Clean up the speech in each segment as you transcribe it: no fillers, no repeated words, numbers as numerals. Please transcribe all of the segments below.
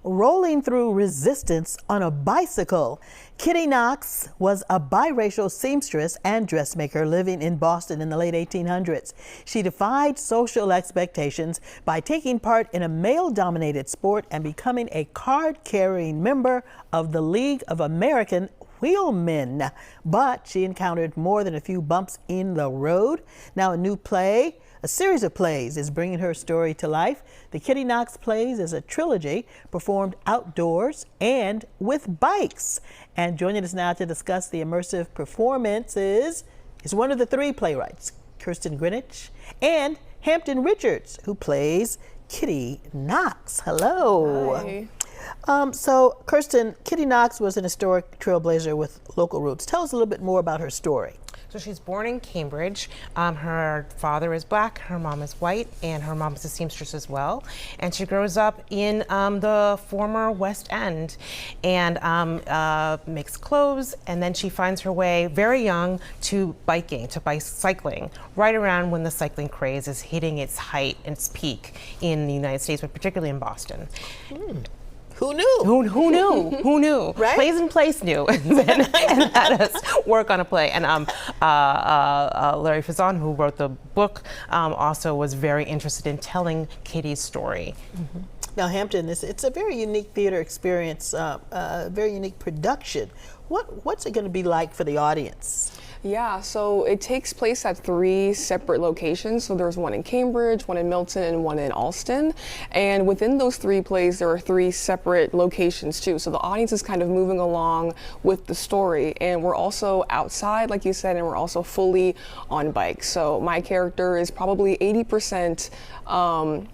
rolling through resistance on a bicycle. Kittie Knox was a biracial seamstress and dressmaker living in Boston in the late 1800s. She defied social expectations by taking part in a male-dominated sport and becoming a card-carrying member of the League of American Wheelmen. But she encountered more than a few bumps in the road. Now a series of plays is bringing her story to life. The Kittie Knox Plays is a trilogy performed outdoors and with bikes. And joining us now to discuss the immersive performances is one of the three playwrights, Kirsten Greenidge, and Hampton Richards, who plays Kittie Knox. Hello. Hi. So, Kirsten, Kittie Knox was an historic trailblazer with local roots. Tell us a little bit more about her story. So she's born in Cambridge. Her father is black, her mom is white, and her mom is a seamstress as well. And she grows up in the former West End and makes clothes. And then she finds her way very young to bicycling, right around when the cycling craze is hitting its height and its peak in the United States, but particularly in Boston. Who knew? Who knew? Who knew? Right? Place and Place knew and had us work on a play. And Larry Fazan, who wrote the book, also was very interested in telling Kittie's story. Mm-hmm. Now, Hampton, it's a very unique theater experience, a very unique production. What's it going to be like for the audience? Yeah, so it takes place at 3 separate locations. So there's one in Cambridge, one in Milton, and one in Alston. And within those 3 plays, there are 3 separate locations too. So the audience is kind of moving along with the story. And we're also outside, like you said, and we're also fully on bikes. So my character is probably 80% on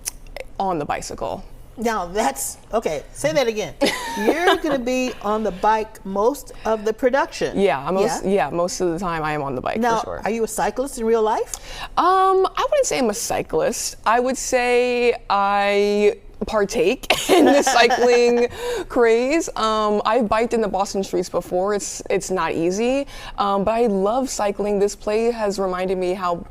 the bicycle. Now that's, okay, say that again. You're going to be on the bike most of the production. Yeah, most of the time I am on the bike, now, for sure. Are you a cyclist in real life? I wouldn't say I'm a cyclist. I would say I partake in the cycling craze. I've biked in the Boston streets before. It's not easy, but I love cycling. This play has reminded me how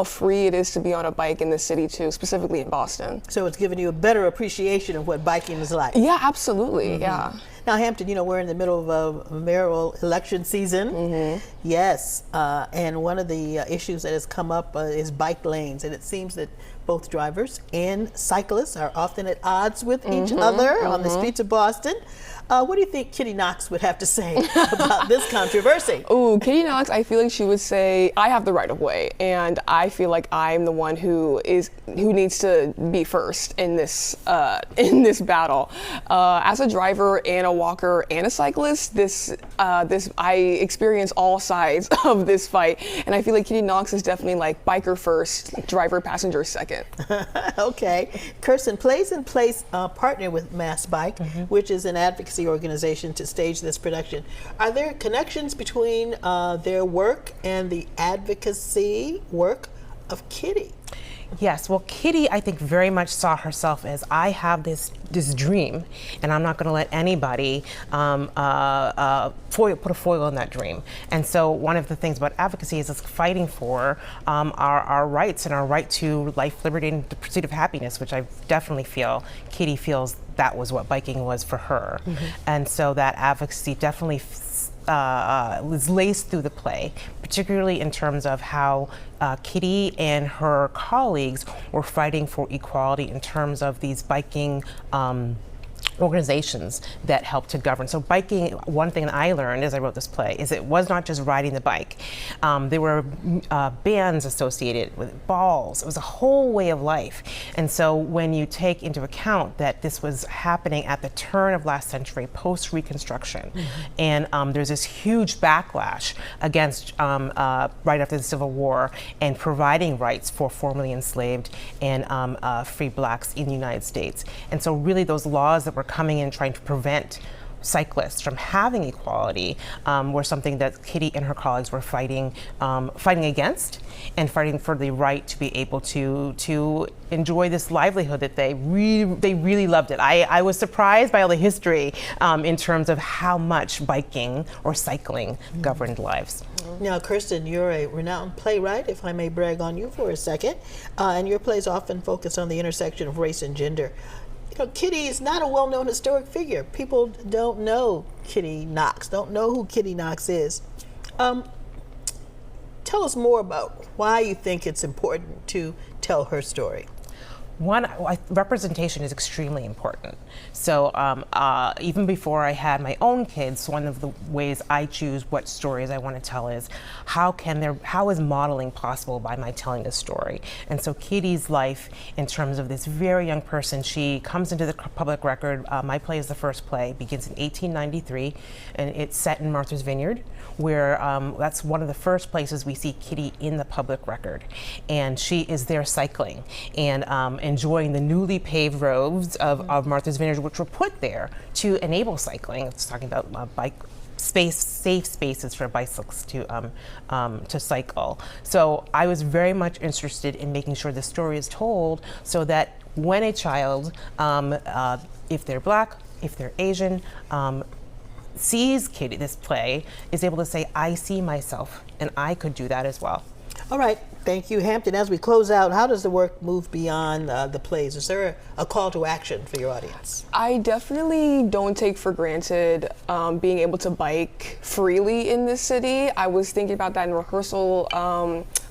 free it is to be on a bike in the city too, specifically in Boston. So it's given you a better appreciation of what biking is like. Yeah, absolutely. Yeah. Now, Hampton, we're in the middle of a mayoral election season. Yes, and one of the issues that has come up is bike lanes, and it seems that both drivers and cyclists are often at odds with each other on the streets of Boston. What do you think Kittie Knox would have to say about this controversy? Ooh, Kittie Knox, I feel like she would say, I have the right of way, and I feel like I'm the one who needs to be first in this battle. As a driver and a walker and a cyclist, I experience all sides of this fight, and I feel like Kittie Knox is definitely like biker first, driver passenger second. Okay, Kirsten, Place and Place partner with MassBike, which is an advocacy organization to stage this production. Are there connections between their work and the advocacy work of Kittie? Yes, well, Kittie, I think, very much saw herself as, I have this dream, and I'm not going to let anybody put a foil in that dream. And so one of the things about advocacy is fighting for our rights and our right to life, liberty, and the pursuit of happiness, which I definitely feel Kittie feels that was what biking was for her. And so that advocacy definitely was laced through the play, particularly in terms of how Kittie and her colleagues were fighting for equality in terms of these biking organizations that help to govern. So biking, one thing that I learned as I wrote this play is it was not just riding the bike. There were bands associated with balls. It was a whole way of life. And so when you take into account that this was happening at the turn of last century, post-Reconstruction, and there's this huge backlash against, right after the Civil War, and providing rights for formerly enslaved and free blacks in the United States. And so really those laws that were coming in trying to prevent cyclists from having equality were something that Kittie and her colleagues were fighting against, and fighting for the right to be able to enjoy this livelihood that they really loved it. I was surprised by all the history in terms of how much biking or cycling governed lives. Now, Kirsten, you're a renowned playwright, if I may brag on you for a second, and your plays often focus on the intersection of race and gender. Kittie is not a well-known historic figure. People don't know Kittie Knox, don't know who Kittie Knox is. Tell us more about why you think it's important to tell her story. One, representation is extremely important. So even before I had my own kids, one of the ways I choose what stories I want to tell is how is modeling possible by my telling this story? And so Kittie's life, in terms of this very young person, she comes into the public record. My play is the first play, begins in 1893, and it's set in Martha's Vineyard, where that's one of the first places we see Kittie in the public record. And she is there cycling and enjoying the newly paved roads of Martha's Vineyard, which were put there to enable cycling. It's talking about bike space, safe spaces for bicycles to cycle. So I was very much interested in making sure the story is told so that when a child, if they're Black, if they're Asian, sees Kittie, this play, is able to say, I see myself, and I could do that as well. All right, thank you, Hampton. As we close out, how does the work move beyond the plays? Is there a call to action for your audience? I definitely don't take for granted being able to bike freely in this city. I was thinking about that in rehearsal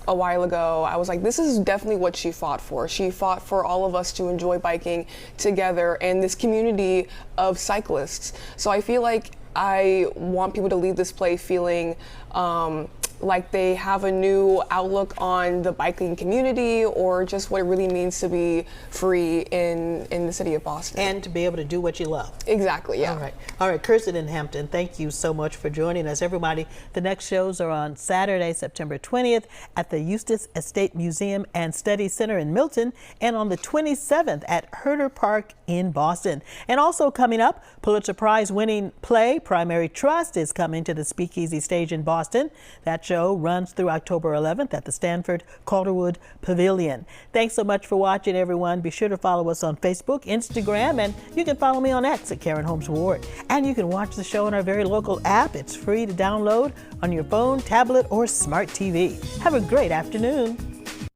a while ago. I was like, this is definitely what she fought for. She fought for all of us to enjoy biking together and this community of cyclists. So I feel like I want people to leave this play feeling like they have a new outlook on the biking community or just what it really means to be free in the city of Boston. And to be able to do what you love. Exactly, yeah. All right, Kirsten and Hampton, thank you so much for joining us. Everybody, the next shows are on Saturday, September 20th at the Eustis Estate Museum and Study Center in Milton, and on the 27th at Herder Park in Boston. And also coming up, Pulitzer Prize winning play Primary Trust is coming to the Speakeasy stage in Boston. That show runs through October 11th at the Stanford Calderwood Pavilion. Thanks so much for watching, everyone. Be sure to follow us on Facebook, Instagram, and you can follow me on X at Karen Holmes Ward. And you can watch the show on our very local app. It's free to download on your phone, tablet, or smart TV. Have a great afternoon.